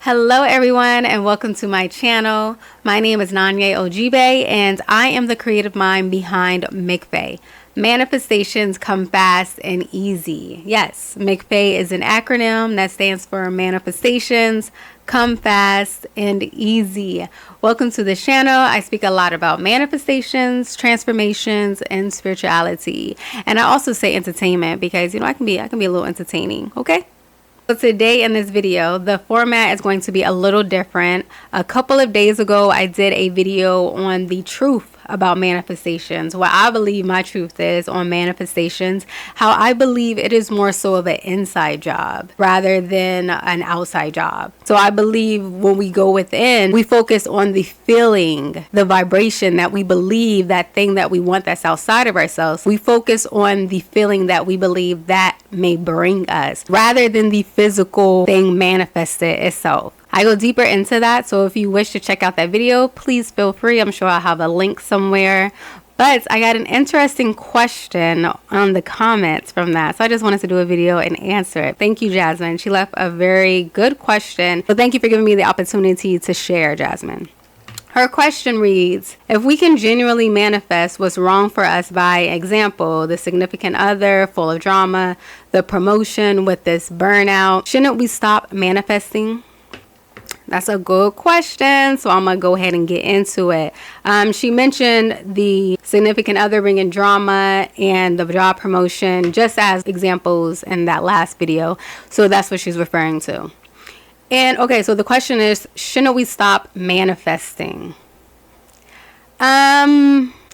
Hello everyone and welcome to my channel. My name is Nanye Ojibe and I am the creative mind behind M.C.F.A.E. Manifestations come fast and easy. Yes, M.C.F.A.E is an acronym that stands for Manifestations Come Fast and Easy. Welcome to the channel. I speak a lot about manifestations, transformations, and spirituality. And I also say entertainment because I can be a little entertaining, okay? So today in this video, the format is going to be a little different. A couple of days ago, I did a video on the truth about manifestations, what I believe my truth is on manifestations, how I believe it is more so of an inside job rather than an outside job. So I believe when we go within, we focus on the feeling, the vibration that we believe, that thing that we want that's outside of ourselves. We focus on the feeling that we believe that may bring us rather than the physical thing manifested itself. I go deeper into that, so if you wish to check out that video, please feel free. I'm sure I'll have a link somewhere. But I got an interesting question on the comments from that, so I just wanted to do a video and answer it. Thank you, Jasmine. She left a very good question. So thank you for giving me the opportunity to share, Jasmine. Her question reads, if we can genuinely manifest what's wrong for us, by example, the significant other full of drama, the promotion with this burnout, shouldn't we stop manifesting? That's a good question, so I'm going to go ahead and get into it. She mentioned the significant other bringing drama and the job promotion just as examples in that last video. So that's what she's referring to. And okay, so the question is, shouldn't we stop manifesting?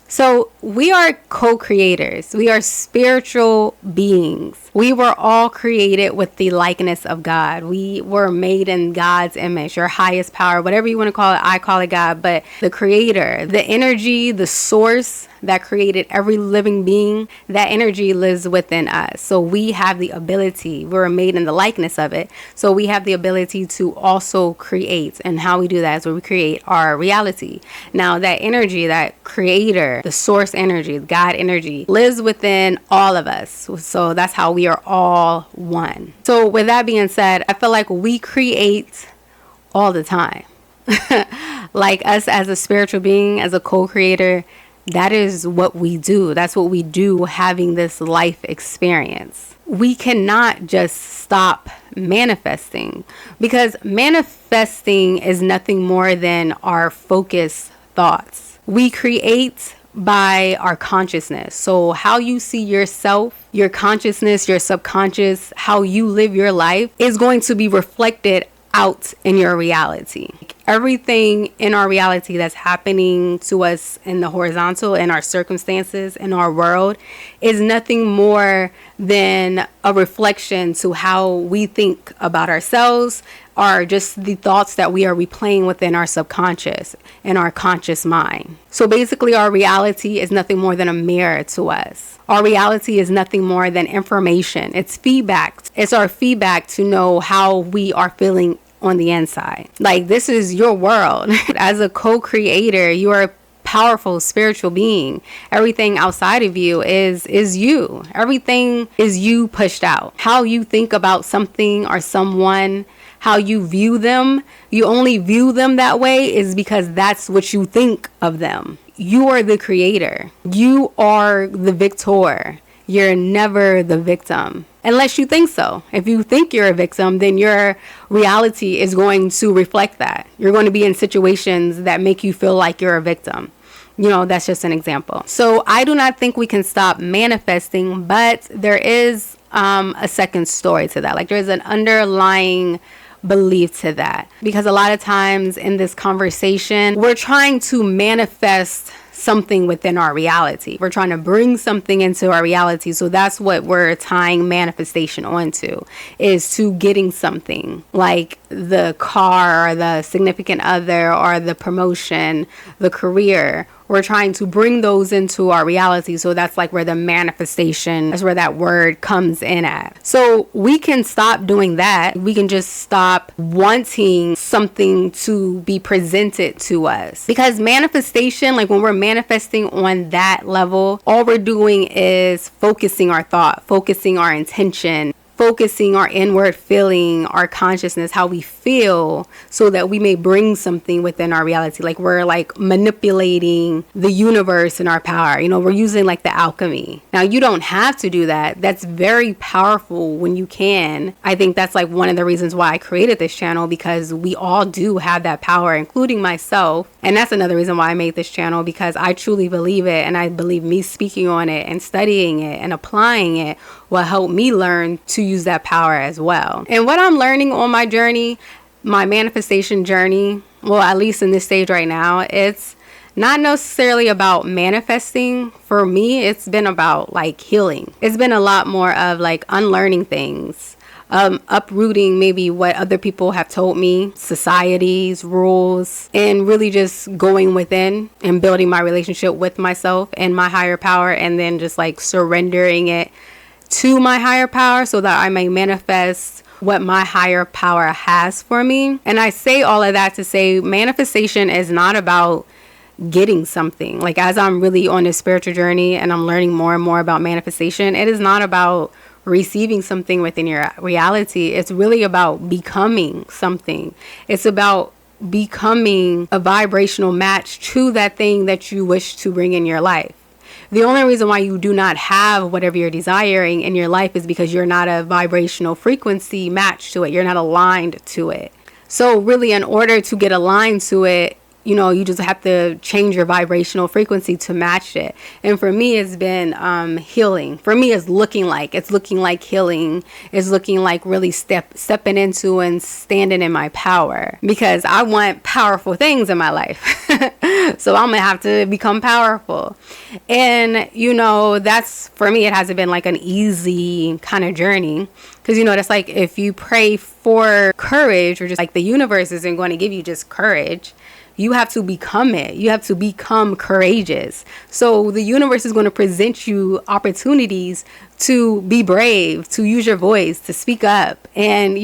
So we are co-creators. We are spiritual beings. We were all created with the likeness of God. We were made in God's image, your highest power, whatever you want to call it. I call it God, but the creator, the energy, the source that created every living being, that energy lives within us. So we have the ability, we're made in the likeness of it. So we have the ability to also create. And how we do that is where we create our reality. Now that energy, that creator, the source energy, God energy lives within all of us. So that's how we are all one. So with that being said, I feel like we create all the time. Like us as a spiritual being, as a co-creator, that is what we do. That's what we do having this life experience. We cannot just stop manifesting because manifesting is nothing more than our focused thoughts. We create by our consciousness. So how you see yourself, your consciousness, your subconscious, how you live your life is going to be reflected out in your reality. Everything in our reality that's happening to us in the horizontal, in our circumstances, in our world, is nothing more than a reflection to how we think about ourselves, are just the thoughts that we are replaying within our subconscious and our conscious mind. So basically our reality is nothing more than a mirror to us. Our reality is nothing more than information. It's feedback. It's our feedback to know how we are feeling on the inside. Like, this is your world. As a co-creator, you are a powerful spiritual being. Everything outside of you is you. Everything is you pushed out. How you think about something or someone, how you view them, you only view them that way is because that's what you think of them. You are the creator. You are the victor. You're never the victim. Unless you think so. If you think you're a victim, then your reality is going to reflect that. You're going to be in situations that make you feel like you're a victim. That's just an example. So I do not think we can stop manifesting, but there is a second story to that. Like, there's an underlying belief to that, because a lot of times in this conversation, we're trying to manifest something within our reality. We're trying to bring something into our reality. So that's what we're tying manifestation onto, is to getting something like the car or the significant other or the promotion, the career. We're trying to bring those into our reality. So that's like where the manifestation, that's where that word comes in at. So we can stop doing that. We can just stop wanting something to be presented to us, because manifestation, like when we're manifesting on that level, all we're doing is focusing our thought, focusing our intention, focusing our inward feeling, our consciousness, how we feel feel so that we may bring something within our reality. Like we're like manipulating the universe in our power. We're using like the alchemy. Now, you don't have to do that. That's very powerful when you can. I think that's like one of the reasons why I created this channel, because we all do have that power, including myself. And that's another reason why I made this channel, because I truly believe it. And I believe me speaking on it and studying it and applying it will help me learn to use that power as well. And what I'm learning on my journey, my manifestation journey, well, at least in this stage right now, it's not necessarily about manifesting. For me, it's been about like healing. It's been a lot more of like unlearning things, uprooting maybe what other people have told me, societies, rules, and really just going within and building my relationship with myself and my higher power, and then just like surrendering it to my higher power so that I may manifest what my higher power has for me. And I say all of that to say manifestation is not about getting something. Like, as I'm really on this spiritual journey and I'm learning more and more about manifestation, it is not about receiving something within your reality. It's really about becoming something. It's about becoming a vibrational match to that thing that you wish to bring in your life. The only reason why you do not have whatever you're desiring in your life is because you're not a vibrational frequency match to it. You're not aligned to it. So really, in order to get aligned to it, you just have to change your vibrational frequency to match it. And for me, it's been healing. For me, it's looking like healing. It's looking like really stepping into and standing in my power, because I want powerful things in my life. So I'm gonna have to become powerful. And that's, for me, it hasn't been like an easy kind of journey, because that's like if you pray for courage, or just like the universe isn't going to give you just courage. You have to become it. You have to become courageous. So the universe is going to present you opportunities to be brave, to use your voice, to speak up. And,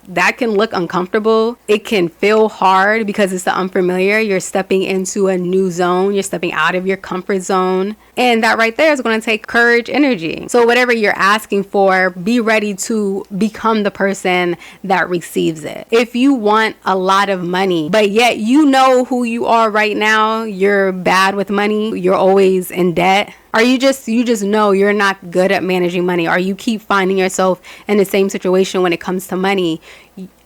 that can look uncomfortable. It can feel hard because it's the unfamiliar. You're stepping into a new zone. You're stepping out of your comfort zone. And that right there is going to take courage energy. So whatever you're asking for, be ready to become the person that receives it. If you want a lot of money, but yet you know who you are right now, you're bad with money, you're always in debt, or you just know you're not good at managing money, or you keep finding yourself in the same situation when it comes to money,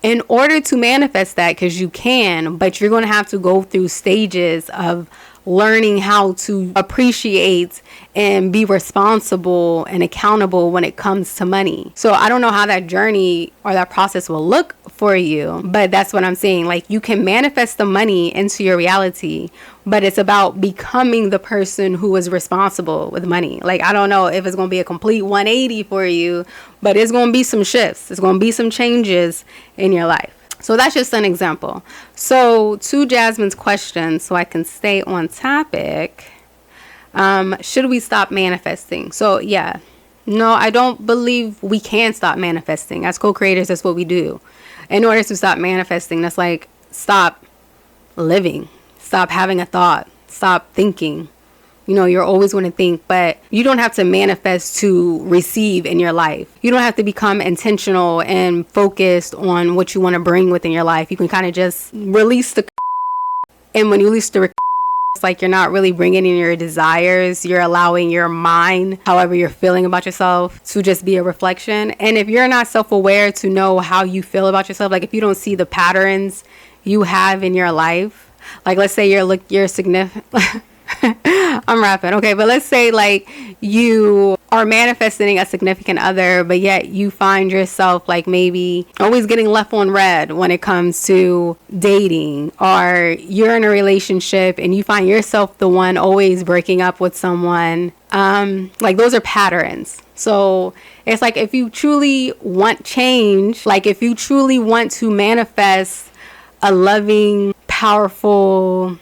in order to manifest that, because you can, but you're going to have to go through stages of learning how to appreciate and be responsible and accountable when it comes to money. So I don't know how that journey or that process will look for you, but that's what I'm saying. Like, you can manifest the money into your reality, but it's about becoming the person who is responsible with money. Like, I don't know if it's going to be a complete 180 for you, but it's going to be some shifts. It's going to be some changes in your life. So that's just an example. So to Jasmine's question, so I can stay on topic, should we stop manifesting? So yeah, no, I don't believe we can stop manifesting. As co-creators, that's what we do. In order to stop manifesting, that's like stop living, stop having a thought, stop thinking. You're always going to think, but you don't have to manifest to receive in your life. You don't have to become intentional and focused on what you want to bring within your life. You can kind of just release the and when you release the it's like you're not really bringing in your desires. You're allowing your mind, however you're feeling about yourself, to just be a reflection. And if you're not self-aware to know how you feel about yourself, like if you don't see the patterns you have in your life, like let's say you're significant. I'm rapping. Okay, but let's say like you are manifesting a significant other, but yet you find yourself like maybe always getting left on red when it comes to dating, or you're in a relationship and you find yourself the one always breaking up with someone. Like those are patterns. So it's like if you truly want change, like if you truly want to manifest a loving, powerful,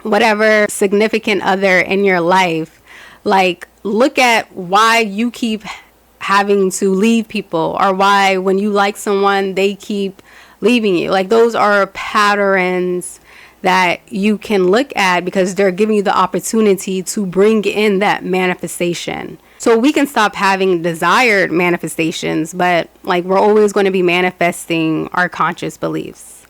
whatever significant other in your life, like look at why you keep having to leave people, or why when you like someone they keep leaving you. Like those are patterns that you can look at, because they're giving you the opportunity to bring in that manifestation, So we can stop having desired manifestations, but like we're always going to be manifesting our conscious beliefs.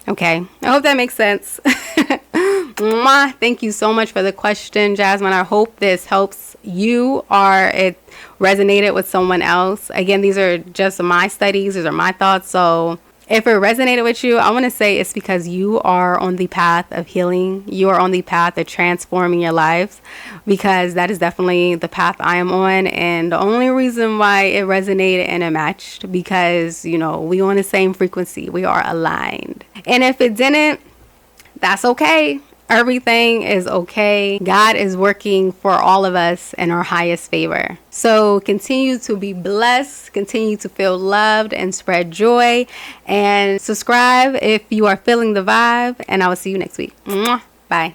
Okay, I hope that makes sense. Mwah. Thank you so much for the question, Jasmine. I hope this helps you or it resonated with someone else. Again, these are just my studies. These are my thoughts. So if it resonated with you, I want to say it's because you are on the path of healing. You are on the path of transforming your lives, because that is definitely the path I am on. And the only reason why it resonated and it matched, because, you know, we on the same frequency. We are aligned. And if it didn't, that's okay. Everything is okay. God is working for all of us in our highest favor. So continue to be blessed, continue to feel loved and spread joy, and subscribe if you are feeling the vibe, and I will see you next week. Mwah. Bye.